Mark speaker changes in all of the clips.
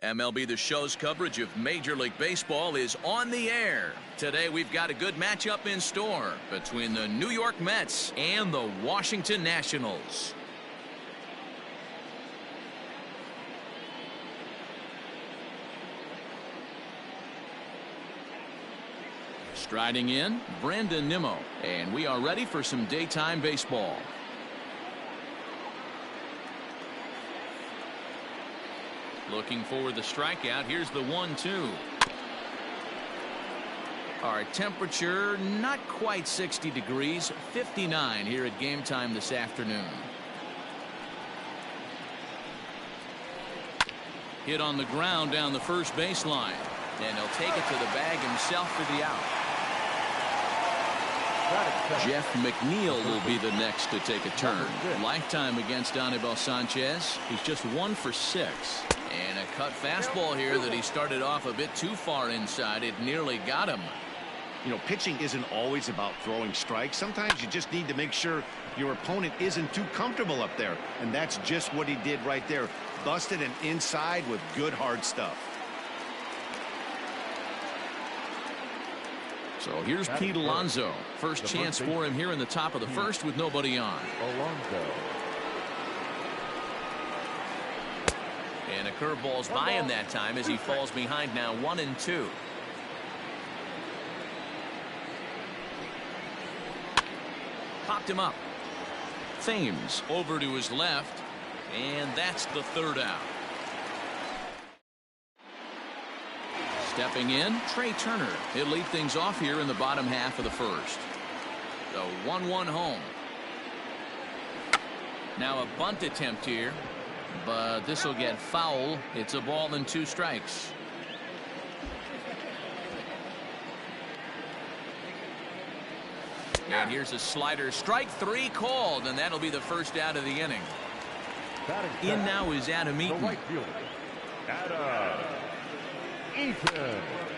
Speaker 1: MLB The Show's coverage of Major League Baseball is on the air. Today we've got a good matchup in store between the New York Mets and the Washington Nationals. Striding in, Brandon Nimmo, and we are ready for some daytime baseball. Looking for the strikeout. Here's the 1-2. Our temperature not quite 60 degrees, 59 here at game time this afternoon. Hit on the ground down the first baseline, and he'll take it to the bag himself for the out. Jeff McNeil will be the next to take a turn. Lifetime against Anibal Sanchez. He's just 1 for 6. And a cut fastball here that he started off a bit too far inside. It nearly got him.
Speaker 2: You know, pitching isn't always about throwing strikes. Sometimes you just need to make sure your opponent isn't too comfortable up there. And that's just what he did right there. Busted an inside with good hard stuff.
Speaker 1: So here's Pete Alonso. First chance for him here in the top of the first with nobody on. And a curveball's by him that time as he falls behind now 1-2. Popped him up. Thames over to his left, and that's the third out. Stepping in, Trey Turner. He'll lead things off here in the bottom half of the first. The 1-1 home. Now a bunt attempt here, but this will get foul. It's a ball and 2 strikes. And here's a slider. Strike 3 called, and that'll be the first out of the inning. In now is Adam Eaton.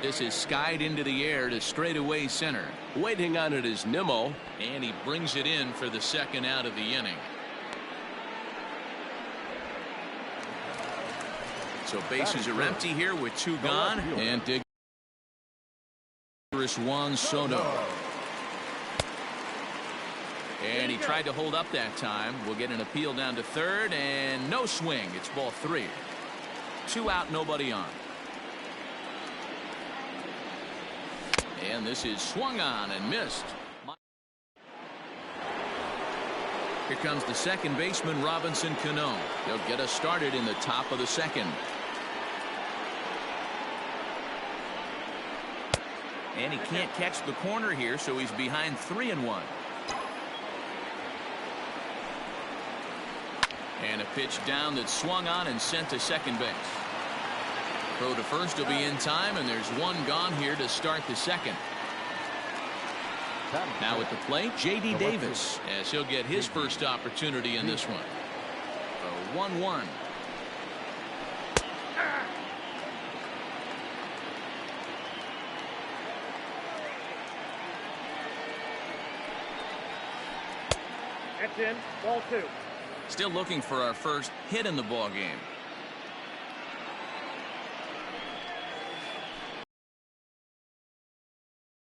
Speaker 1: This is skied into the air to straightaway center. Waiting on it is Nimmo, and he brings it in for the second out of the inning. So bases are empty here with 2 gone, and Juan Soto. And he tried to hold up that time. We'll get an appeal down to third, and no swing. It's ball 3. 2 out, nobody on. And this is swung on and missed. Here comes the second baseman, Robinson Cano. He'll get us started in the top of the second. And he can't catch the corner here, so he's behind 3-1. And a pitch down that's swung on and sent to second base. Throw to first will be in time, and there's 1 gone here to start the second. Now at the plate, J.D. Davis, as he'll get his first opportunity in this one. The 1-1.
Speaker 3: That's in. Ball 2.
Speaker 1: Still looking for our first hit in the ball game.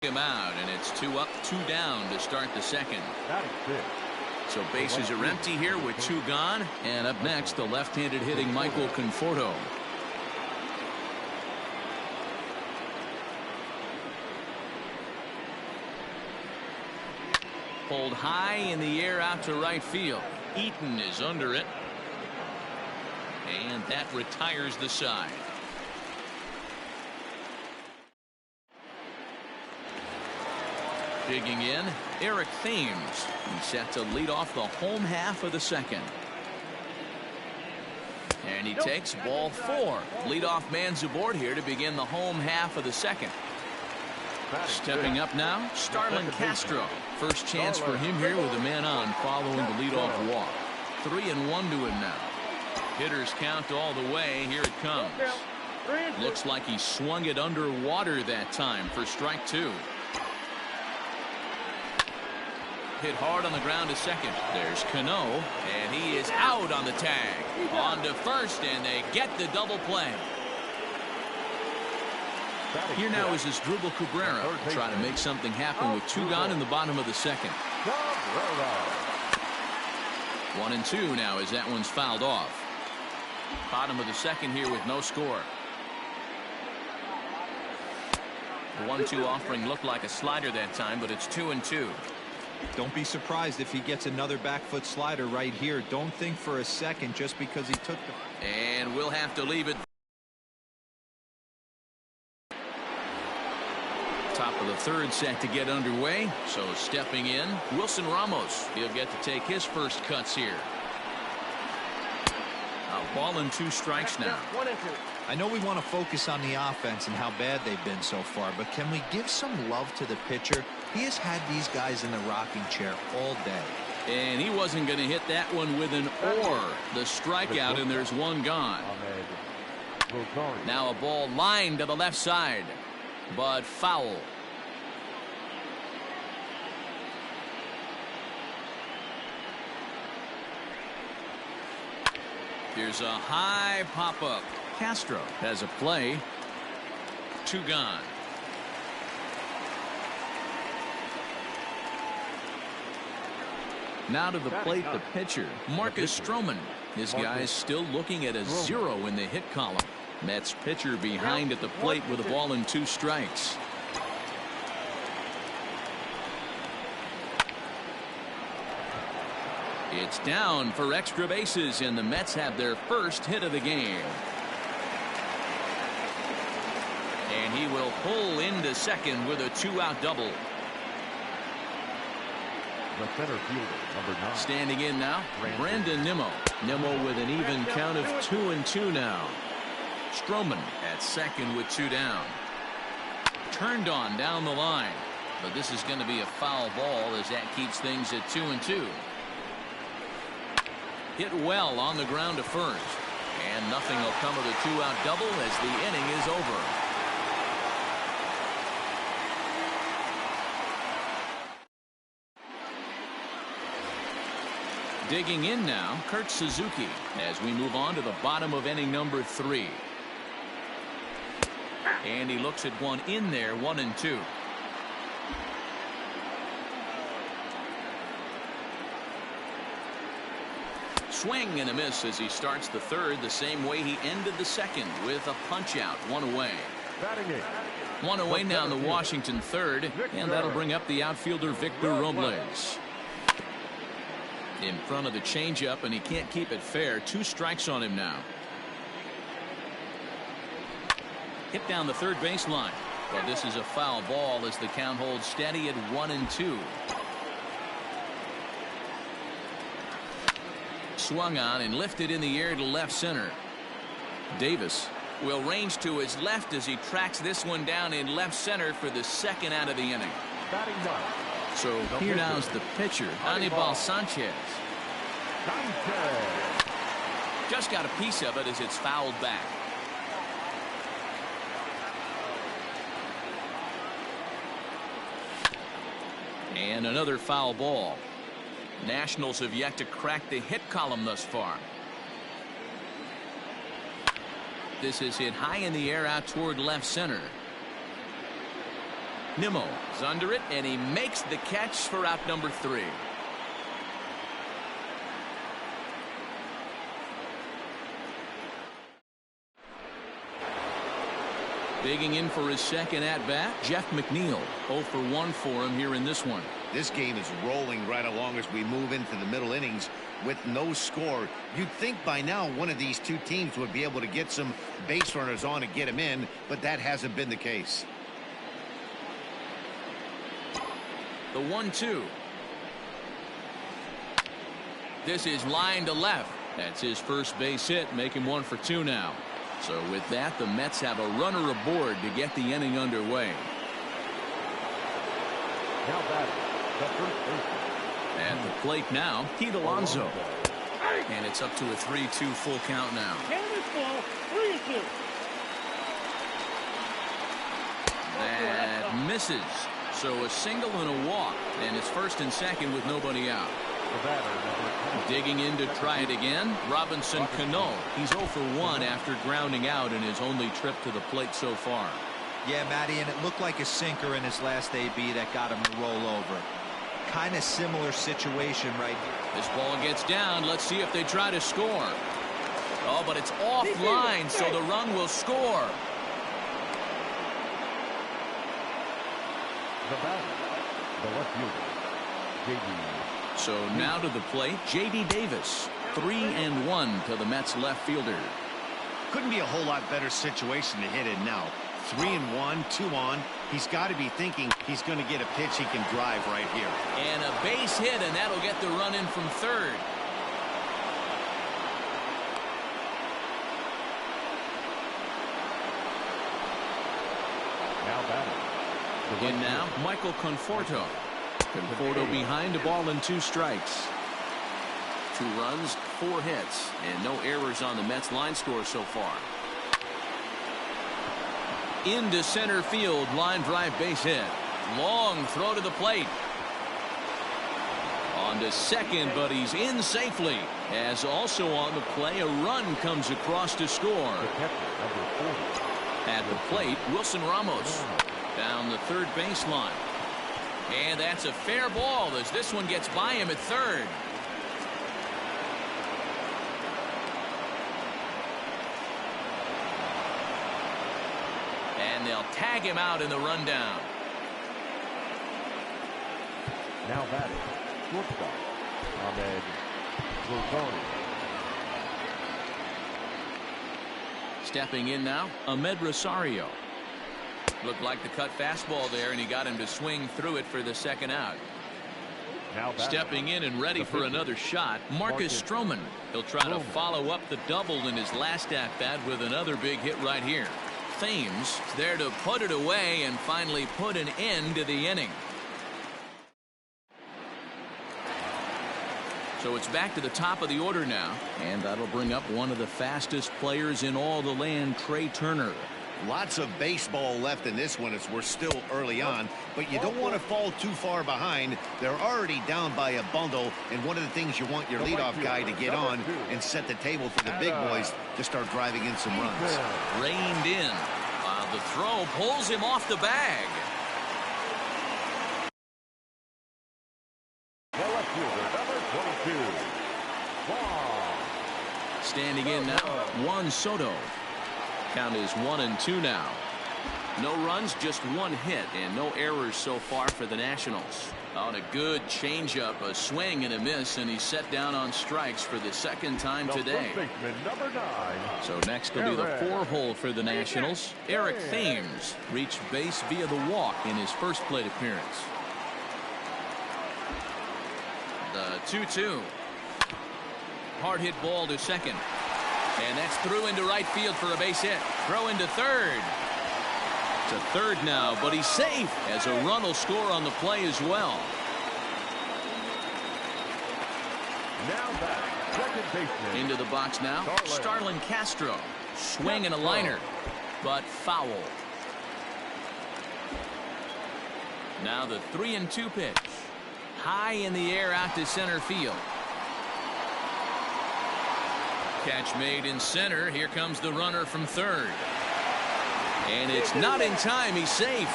Speaker 1: Him out, and it's 2 up, 2 down to start the second. So bases are empty here with 2 gone, and up next the left-handed hitting Michael Conforto. Pulled high in the air out to right field. Eaton is under it, and that retires the side. Digging in, Eric Thames. He's set to lead off the home half of the second. And he takes ball 4. Leadoff man's aboard here to begin the home half of the second. Stepping up now, Starlin Castro. First chance for him here with a man on following the leadoff walk. 3-1 to him now. Hitters count all the way. Here it comes. Looks like he swung it underwater that time for strike 2. Hit hard on the ground to second. There's Cano, and he is out on the tag. On to first, and they get the double play. Here now is Asdrubal Cabrera trying to make something happen with 2 gone in the bottom of the second. 1-2 now as that one's fouled off. Bottom of the second here with no score. The 1-2 offering looked like a slider that time, but it's 2-2.
Speaker 4: Don't be surprised if he gets another back foot slider right here. Don't think for a second just because he took the...
Speaker 1: And we'll have to leave it. Top of the third set to get underway. So stepping in, Wilson Ramos. He'll get to take his first cuts here. A ball and 2 strikes now.
Speaker 3: 1-2.
Speaker 4: I know we want to focus on the offense and how bad they've been so far, but can we give some love to the pitcher? He has had these guys in the rocking chair all day.
Speaker 1: And he wasn't going to hit that one with an or. The strikeout, and there's 1 gone. Now a ball lined to the left side, but foul. Here's a high pop-up. Castro has a play. 2 gone. Now to the plate, the pitcher, Marcus Stroman. This guy's still looking at a 0 in the hit column. Mets pitcher behind at the plate with a ball and 2 strikes. It's down for extra bases, and the Mets have their first hit of the game. And he will pull into second with a 2-out double.
Speaker 5: The center fielder, number 9.
Speaker 1: Standing in now, Brandon Nimmo. Nimmo with an even count of 2-2 now. Stroman at second with 2 down. Turned on down the line, but this is going to be a foul ball as that keeps things at 2-2. Hit well on the ground to first, and nothing will come of the 2-out double as the inning is over. Digging in now, Kurt Suzuki, as we move on to the bottom of inning number 3. And he looks at one in there, 1-2. Swing and a miss as he starts the third the same way he ended the second with a punch out. 1 away. 1 away now in the Washington third, and that'll bring up the outfielder Victor Robles. In front of the changeup, and he can't keep it fair. 2 strikes on him now. Hit down the third baseline. But this is a foul ball as the count holds steady at 1-2. Swung on and lifted in the air to left center. Davis will range to his left as he tracks this one down in left center for the second out of the inning. So here now is the pitcher, Anibal Sanchez. Just got a piece of it as it's fouled back. And another foul ball. Nationals have yet to crack the hit column thus far. This is hit high in the air out toward left center. Nimmo is under it, and he makes the catch for out number 3. Digging in for his second at-bat, Jeff McNeil. 0 for 1 for him here in this one.
Speaker 2: This game is rolling right along as we move into the middle innings with no score. You'd think by now one of these 2 teams would be able to get some base runners on and get them in, but that hasn't been the case.
Speaker 1: The 1-2. This is line to left. That's his first base hit, making 1 for 2 now. So with that, the Mets have a runner aboard to get the inning underway.
Speaker 5: Now batting, the first baseman.
Speaker 1: At the plate now, Pete Alonso. And it's up to a 3-2 full count now.
Speaker 3: Ball, 3-2.
Speaker 1: That misses. So a single and a walk, and it's first and second with nobody out.
Speaker 5: The batter, number 10.
Speaker 1: Digging in to try it again, Robinson Cano. He's 0 for 1 after grounding out in his only trip to the plate so far.
Speaker 4: Yeah, Matty, and it looked like a sinker in his last AB that got him to roll over. Kind of similar situation right here.
Speaker 1: This ball gets down. Let's see if they try to score. Oh, but it's offline, so the run will score.
Speaker 5: The batter, the left fielder, J.D.
Speaker 1: So now to the plate, J.D. Davis. 3-1 to the Mets left fielder.
Speaker 2: Couldn't be a whole lot better situation to hit in now. 3-1, 2 on. He's got to be thinking he's going to get a pitch he can drive right here.
Speaker 1: And a base hit, and that'll get the run in from third.
Speaker 5: Now batting.
Speaker 1: In now, Michael Conforto. Conforto behind, a ball and 2 strikes. 2 runs, 4 hits, and no errors on the Mets line score so far. Into center field, line drive base hit. Long throw to the plate. On to second, but he's in safely. As also on the play, a run comes across to score. At the plate, Wilson Ramos. Down the third baseline. And that's a fair ball as this one gets by him at third. And they'll tag him out in the rundown.
Speaker 5: Now batting, shortstop, Ahmed Rosani.
Speaker 1: Stepping in now, Ahmed Rosario. Looked like the cut fastball there, and he got him to swing through it for the second out.
Speaker 5: Now
Speaker 1: Stepping in and ready for another shot, Marcus Stroman. He'll try to follow up the double in his last at-bat with another big hit right here. Thames there to put it away and finally put an end to the inning. So it's back to the top of the order now, and that'll bring up one of the fastest players in all the land, Trey Turner.
Speaker 2: Lots of baseball left in this one as we're still early on, but you don't want to fall too far behind. They're already down by a bundle, and one of the things you want your leadoff guy to get on and set the table for the big boys to start driving in some runs.
Speaker 1: Reined in while the throw pulls him off the bag.
Speaker 5: The left fielder, number 22.
Speaker 1: Standing in now, Juan Soto. Count is 1-2 now. No runs, just 1 hit, and no errors so far for the Nationals. On a good changeup, a swing and a miss, and he's set down on strikes for the second time today.
Speaker 5: Number 9.
Speaker 1: So next will be the 4-hole for the Nationals. Eric Thames reached base via the walk in his first plate appearance. The 2-2. Hard hit ball to second. And that's through into right field for a base hit. Throw into third. To third now, but he's safe as a run will score on the play as well.
Speaker 5: Now back, second baseman.
Speaker 1: Into the box now, Starlin Castro. Swing and a liner, but foul. Now the 3-2 pitch. High in the air out to center field. Catch made in center. Here comes the runner from third. And it's not in time. He's safe.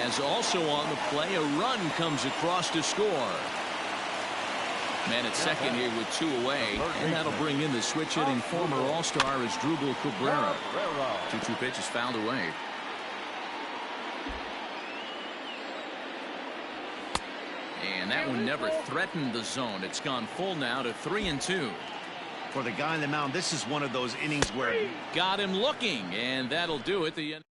Speaker 1: As also on the play, a run comes across to score. Man at second here with 2 away. And that'll bring in the switch hitting former All-Star as Drupal Cabrera. 2-2 pitch is fouled away. And that one never threatened the zone. It's gone full now to 3-2.
Speaker 2: For the guy on the mound, this is one of those innings where
Speaker 1: got him looking, and that'll do it. The end.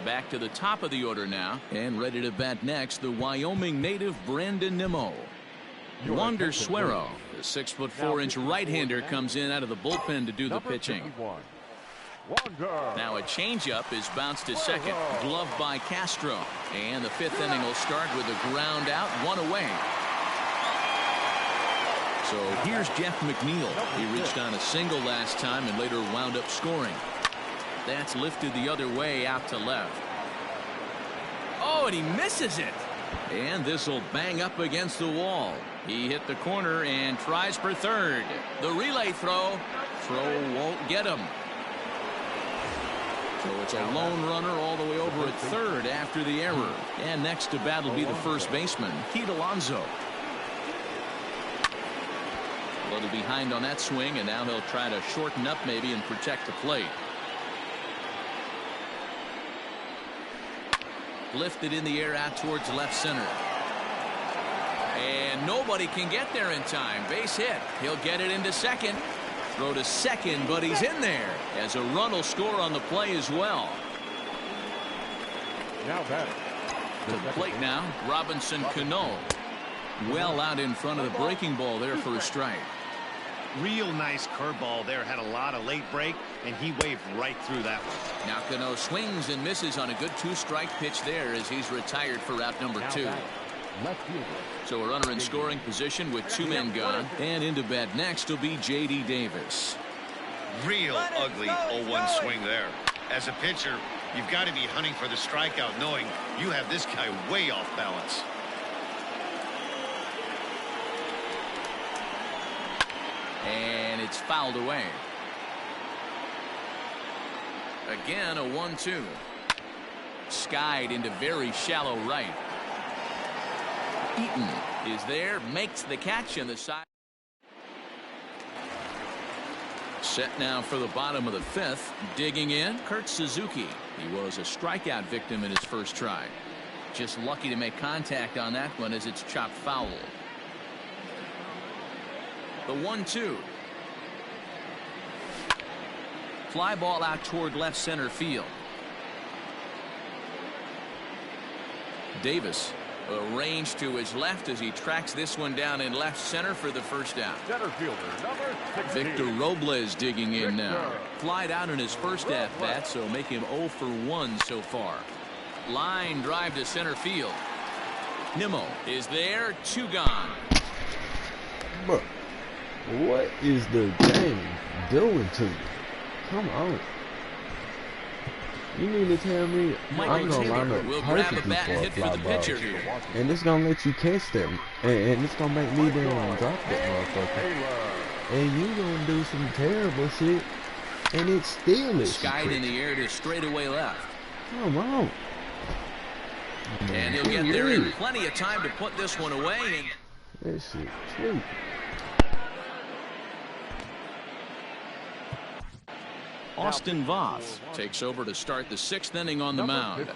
Speaker 1: Back to the top of the order now, and ready to bat next, the Wyoming native Brandon Nimmo. Wander Suero, the 6'4" right-hander, comes in out of the bullpen to do the pitching. Now a changeup is bounced to second, gloved by Castro, and the 5th inning will start with a ground out, 1 away. So here's Jeff McNeil. He reached on a single last time and later wound up scoring. That's lifted the other way out to left. Oh, and he misses it. And this will bang up against the wall. He hit the corner and tries for third. The relay throw. Throw won't get him. So it's a lone runner all the way over at third after the error. And next to bat will be the first baseman, Pete Alonso. A little behind on that swing, and now he'll try to shorten up maybe and protect the plate. Lifted in the air out towards left center. And nobody can get there in time. Base hit. He'll get it into second. Throw to second, but he's in there as a run will score on the play as well.
Speaker 5: Now batting.
Speaker 1: To the plate now, Robinson Cano. Well out in front of the breaking ball there for a strike.
Speaker 2: Real nice curveball there. Had a lot of late break, and he waved right through that one.
Speaker 1: Now Cano swings and misses on a good two-strike pitch there as he's retired for out number 2.
Speaker 5: Left fielder.
Speaker 1: So a runner in scoring position with 2 men gone. And into bat next will be J.D. Davis.
Speaker 2: Real ugly 0-1 swing there. As a pitcher, you've got to be hunting for the strikeout, knowing you have this guy way off balance.
Speaker 1: And it's fouled away. Again, a 1-2. Skied into very shallow right. Eaton is there, makes the catch in the side. Set now for the bottom of the 5th. Digging in, Kurt Suzuki. He was a strikeout victim in his first try. Just lucky to make contact on that one as it's chopped foul. The 1-2. Fly ball out toward left center field. Davis arranged to his left as he tracks this one down in left center for the first down.
Speaker 5: Center fielder, number 16.
Speaker 1: Victor Robles digging in now. Flied out in his first at bat, so make him 0 for 1 so far. Line drive to center field. Nimmo is there, 2 gone.
Speaker 6: Bro, what is the game doing to me? Come on. You mean to tell me I'm gonna line up perfectly for a fly ball, and it's gonna let you catch them, and it's gonna make me damn drop that motherfucker, and you gonna do some terrible shit, and it still is
Speaker 1: skied in the air to straightaway left.
Speaker 6: Come on.
Speaker 1: And he'll get there in plenty of time to put this one away. And
Speaker 6: that shit sweet.
Speaker 1: Austin Voth takes over to start the 6th inning on the mound.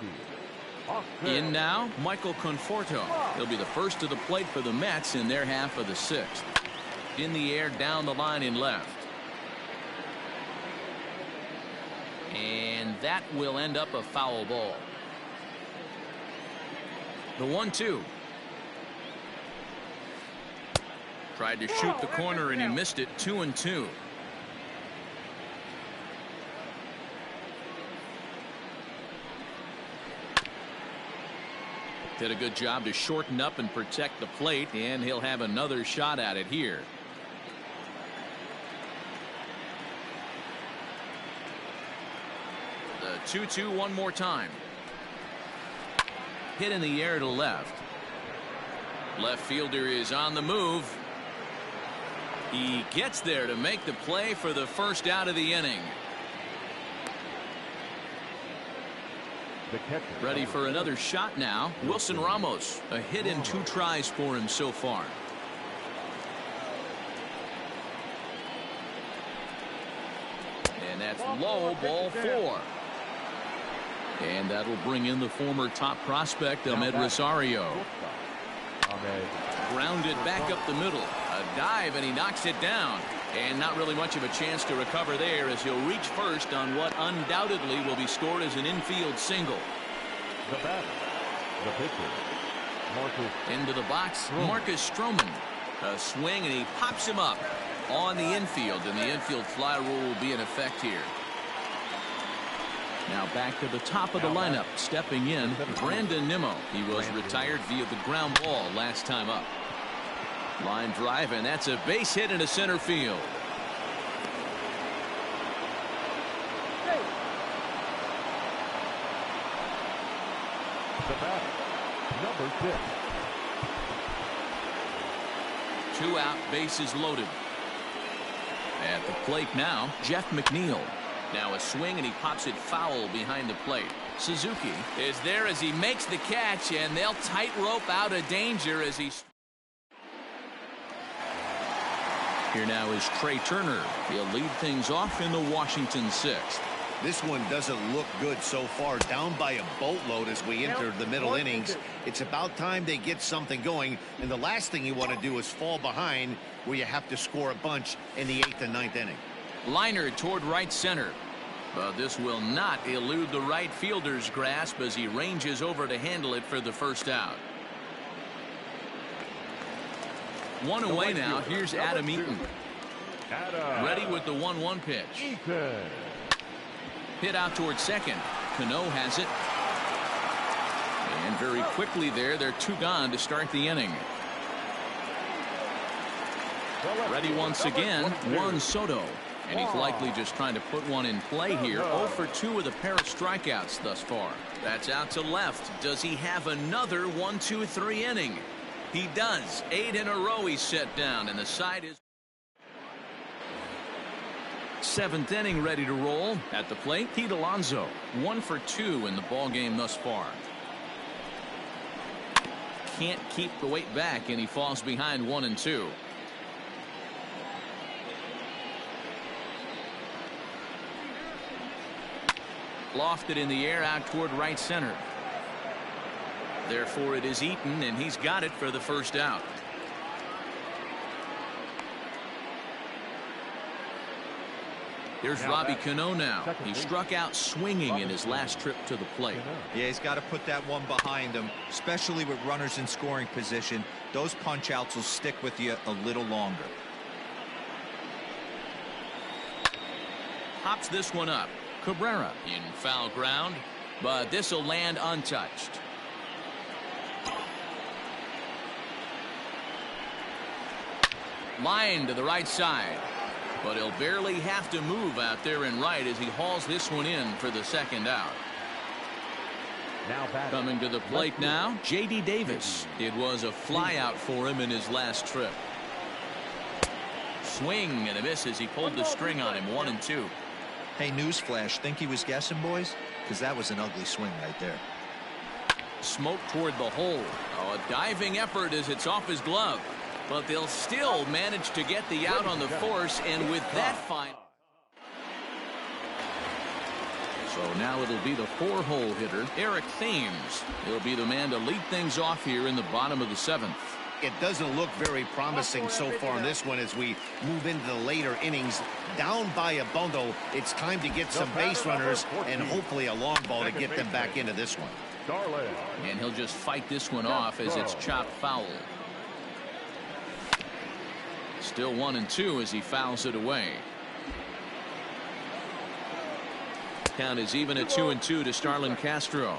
Speaker 1: In now, Michael Conforto. He'll be the first to the plate for the Mets in their half of the 6th. In the air, down the line in left. And that will end up a foul ball. The 1-2. Tried to shoot the corner and he missed it. 2-2. Did a good job to shorten up and protect the plate, and he'll have another shot at it here. The 2-2 one more time. Hit in the air to left. Left fielder is on the move. He gets there to make the play for the first out of the inning. Ready for another shot now. Wilson Ramos, a hit in 2 tries for him so far. And that's low, ball 4. And that'll bring in the former top prospect, Ahmed Rosario. Grounded back up the middle. A dive, and he knocks it down. And not really much of a chance to recover there as he'll reach first on what undoubtedly will be scored as an infield single.
Speaker 5: The batter, the pitcher, Marcus.
Speaker 1: Into the box, Marcus Stroman. A swing, and he pops him up on the infield, and the infield fly rule will be in effect here. Now back to the top of the lineup, stepping in, Brandon Nimmo. He was retired via the ground ball last time up. Line drive, and that's a base hit into center field.
Speaker 5: The batter, number 6.
Speaker 1: 2 out, bases loaded. At the plate now, Jeff McNeil. Now a swing, and he pops it foul behind the plate. Suzuki is there as he makes the catch, and they'll tightrope out of danger as he... Here now is Trey Turner. He'll lead things off in the Washington 6th.
Speaker 2: This one doesn't look good so far. Down by a boatload as we enter the middle innings. It's about time they get something going. And the last thing you want to do is fall behind where you have to score a bunch in the 8th and 9th inning.
Speaker 1: Liner toward right center. But this will not elude the right fielder's grasp as he ranges over to handle it for the first out. One away now. Here's Adam Eaton. Ready with the 1-1 pitch. Hit out towards second. Cano has it. And very quickly there, they're 2 gone to start the inning. Ready once again, Juan Soto. And he's likely just trying to put one in play here. 0 for 2 with a pair of strikeouts thus far. That's out to left. Does he have another 1-2-3 inning? He does. 8 in a row he's set down, and the side is... 7th inning ready to roll. At the plate, Pete Alonso. 1 for 2 in the ball game thus far. Can't keep the weight back, and he falls behind 1-2. Lofted in the air out toward right center. Therefore it is Eaton, and he's got it for the first out. Here's Robbie Cano now. He struck out swinging in his last trip to the plate.
Speaker 4: Yeah, he's got to put that one behind him, especially with runners in scoring position. Those punch outs will stick with you a little longer.
Speaker 1: Pops this one up. Cabrera in foul ground, but this will land untouched. Line to the right side, but he'll barely have to move out there in right as he hauls this one in for the second out. Coming to the plate now, J.D. Davis. It was a flyout for him in his last trip. Swing and a miss as he pulled the string on him. 1-2.
Speaker 4: Hey, newsflash, think he was guessing, boys? Because that was an ugly swing right there.
Speaker 1: Smoke toward the hole. Oh, a diving effort as it's off his glove. But they'll still manage to get the out on the force, and with that fine. So now it'll be the 4-hole hitter, Eric Thames. He'll be the man to lead things off here in the bottom of the 7th.
Speaker 2: It doesn't look very promising so far in this one as we move into the later innings. Down by a bundle, it's time to get some base runners and hopefully a long ball to get them back into this one.
Speaker 1: And he'll just fight this one off as it's chopped foul. Still 1-2 as he fouls it away. Count is even at 2-2 to Starlin Castro.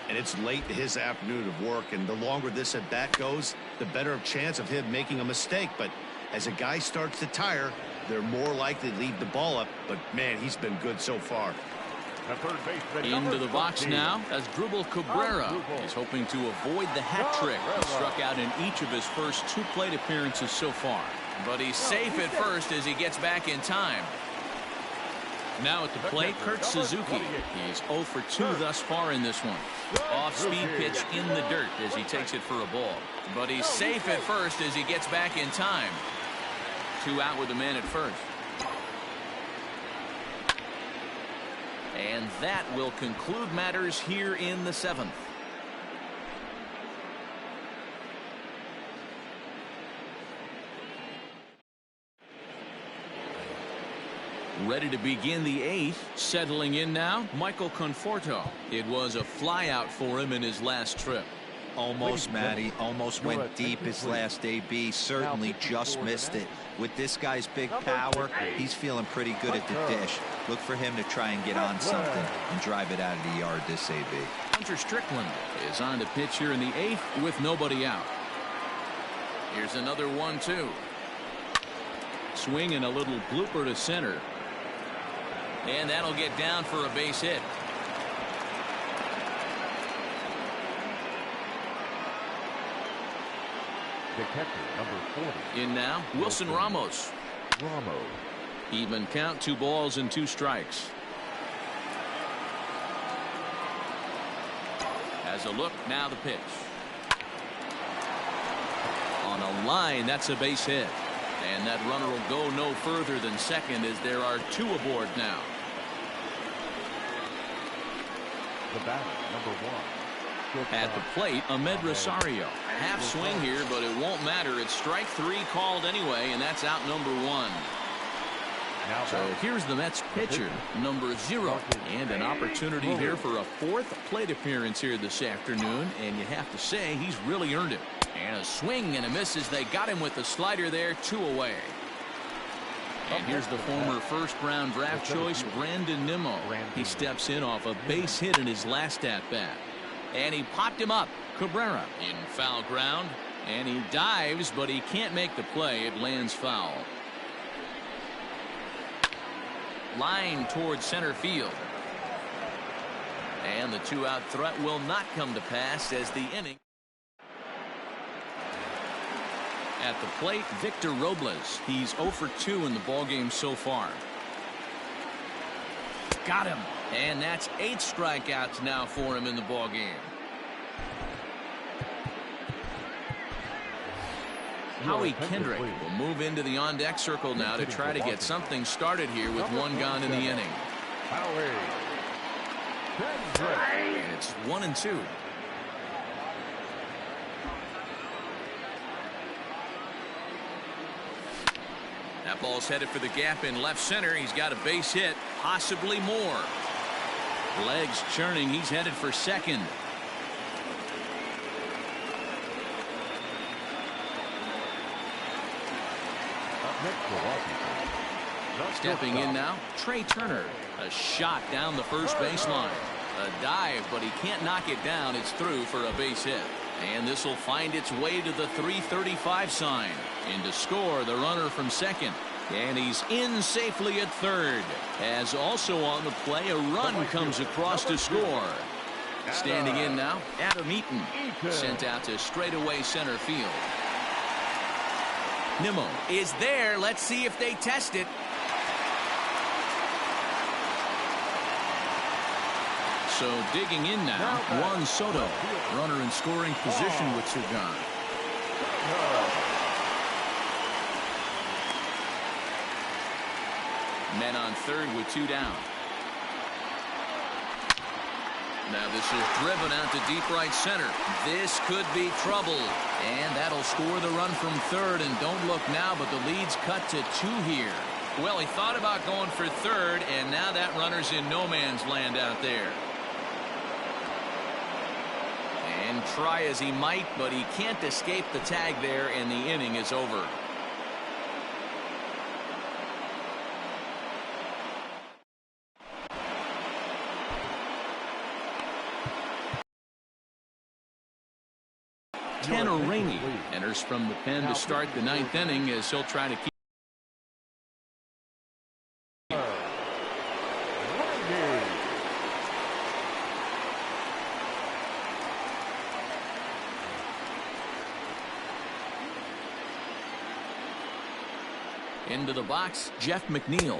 Speaker 2: And it's late in his afternoon of work, and the longer this at bat goes, the better chance of him making a mistake. But as a guy starts to tire, they're more likely to leave the ball up. But man, he's been good so far.
Speaker 1: Into the box now as Drupal Cabrera. He's hoping to avoid the hat trick. He struck out in each of his first 2 plate appearances so far. But he's safe at first as he gets back in time. Now at the plate, Kurt Suzuki. He's 0 for 2 thus far in this one. Off-speed pitch in the dirt as he takes it for a ball. But he's safe at first as he gets back in time. 2 out with the man at first. And that will conclude matters here in the 7th. Ready to begin the 8th. Settling in now, Michael Conforto. It was a flyout for him in his last trip.
Speaker 4: Almost, Matty. Almost went deep his last AB. Certainly just missed it. With this guy's big power, he's feeling pretty good at the dish. Look for him to try and get on something and drive it out of the yard this AB.
Speaker 1: Hunter Strickland is on the pitch here in the 8th with nobody out. Here's another 1-2. Swing and a little blooper to center. And that'll get down for a base hit.
Speaker 5: The catcher, number 40.
Speaker 1: In now, Wilson Ramos. Even count, 2 balls and 2 strikes. Has a look, now the pitch. On a line, that's a base hit. And that runner will go no further than second as there are 2 aboard now.
Speaker 5: The batter, number 1.
Speaker 1: At the plate, Ahmed Rosario. Half swing here, but it won't matter. It's strike 3 called anyway, and that's out number 1. So here's the Mets pitcher, number 0, and an opportunity here for a 4th plate appearance here this afternoon, and you have to say he's really earned it. And a swing and a miss as they got him with the slider there, 2 away. And here's the former first-round draft choice, Brandon Nimmo. He steps in off a base hit in his last at-bat. And he popped him up. Cabrera in foul ground. And he dives, but he can't make the play. It lands foul. Line towards center field. And the 2-out threat will not come to pass as the inning. At the plate, Victor Robles. He's 0 for 2 in the ballgame so far. Got him. And that's 8 strikeouts now for him in the ballgame. Howie Kendrick will move into the on-deck circle now to try to get something started here with 1 gone in the inning. And it's 1-2. That ball's headed for the gap in left center. He's got a base hit, possibly more. Legs churning. He's headed for second. Stepping in now, Trey Turner. A shot down the first baseline. A dive, but he can't knock it down. It's through for a base hit. And this will find its way to the 335 sign. In to score, the runner from second. And he's in safely at third. As also on the play, a run comes across to score. Standing in now, Adam Eaton. Sent out to straightaway center field. Nimmo is there. Let's see if they test it. So digging in now, Juan Soto. Runner in scoring position with 2 gone. Men on third with 2 down. Now this is driven out to deep right center. This could be trouble. And that'll score the run from third. And don't look now, but the lead's cut to 2 here. Well, he thought about going for third, and now that runner's in no man's land out there. And try as he might, but he can't escape the tag there, and the inning is over. Tanner Rainey enters from the pen to start the 9th inning as he'll try to keep. Into the box, Jeff McNeil.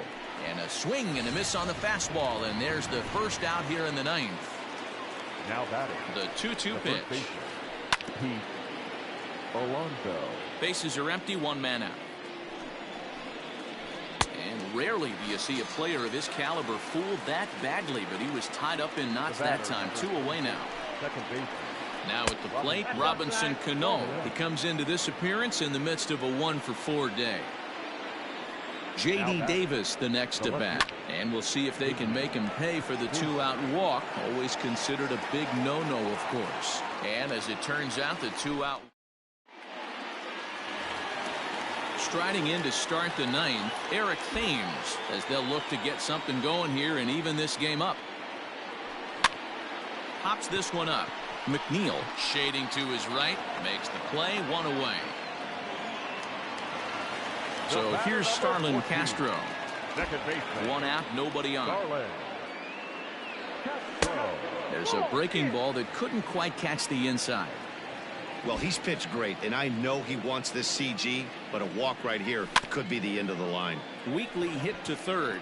Speaker 1: And a swing and a miss on the fastball, and there's the first out here in the 9th.
Speaker 5: Now batting.
Speaker 1: The 2-2 pitch.
Speaker 5: Pete Alonso.
Speaker 1: Bases are empty, 1 man out. And rarely do you see a player of his caliber fooled that badly, but he was tied up in knots that time. 2 away now.
Speaker 5: Second base.
Speaker 1: Now at the plate, Robinson Cano. He comes into this appearance in the midst of a 1-for-4 day. J.D. Davis the next to bat, and we'll see if they can make him pay for the 2-out walk. Always considered a big no-no, of course. And as it turns out, the 2-out. Striding in to start the 9th, Eric Thames, as they'll look to get something going here and even this game up. Pops this one up. McNeil shading to his right, makes the play, 1 away. So here's Starlin Castro. 1 out, nobody on. There's a breaking ball that couldn't quite catch the inside.
Speaker 2: Well, he's pitched great, and I know he wants this CG, but a walk right here could be the end of the line.
Speaker 1: Weekly hit to third,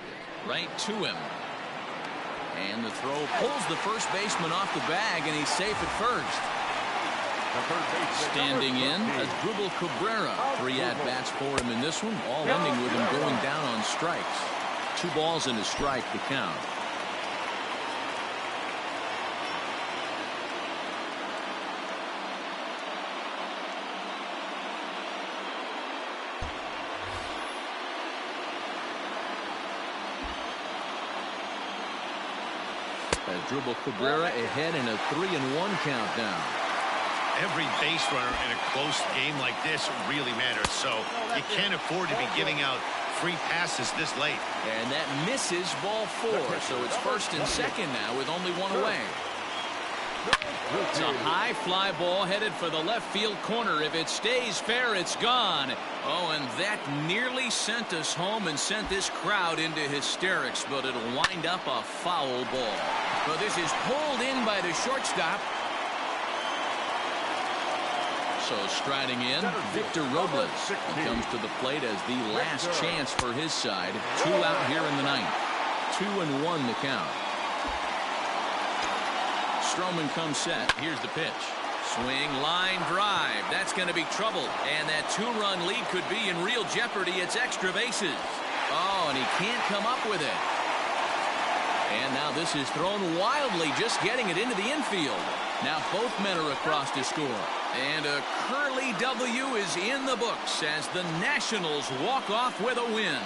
Speaker 1: right to him. And the throw pulls the first baseman off the bag, and he's safe at first. Standing in, h2h Cabrera. 3 at-bats for him in this one, all ending with him going down on strikes. 2 balls and a strike to count. h2h Cabrera ahead in a 3-1 countdown.
Speaker 2: Every base runner in a close game like this really matters, so you can't afford to be giving out free passes this late.
Speaker 1: And that misses ball 4, so it's first and second now with only 1 away. It's a high fly ball headed for the left field corner. If it stays fair, it's gone. Oh, and that nearly sent us home and sent this crowd into hysterics, but it'll wind up a foul ball. But this is pulled in by the shortstop. So striding in, Victor Robles. He comes to the plate as the last chance for his side. 2 out here in the ninth. 2-1 the count. Stroman comes set. Here's the pitch. Swing, line drive. That's going to be trouble. And that 2-run lead could be in real jeopardy. It's extra bases. Oh, and he can't come up with it. And now this is thrown wildly, just getting it into the infield. Now both men are across to score. And a Curly W is in the books as the Nationals walk off with a win.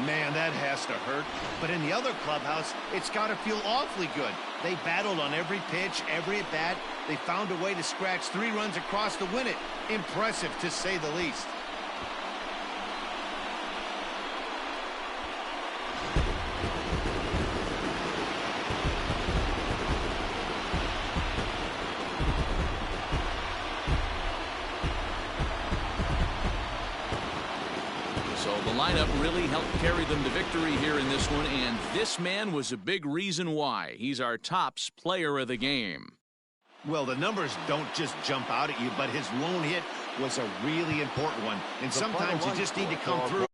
Speaker 2: Man, that has to hurt. But in the other clubhouse, it's got to feel awfully good. They battled on every pitch, every at-bat. They found a way to scratch 3 runs across to win it. Impressive, to say the least.
Speaker 1: Lineup really helped carry them to victory here in this one, and this man was a big reason why. He's our tops player of the game.
Speaker 2: Well, the numbers don't just jump out at you, but his lone hit was a really important one, and sometimes you just need to come through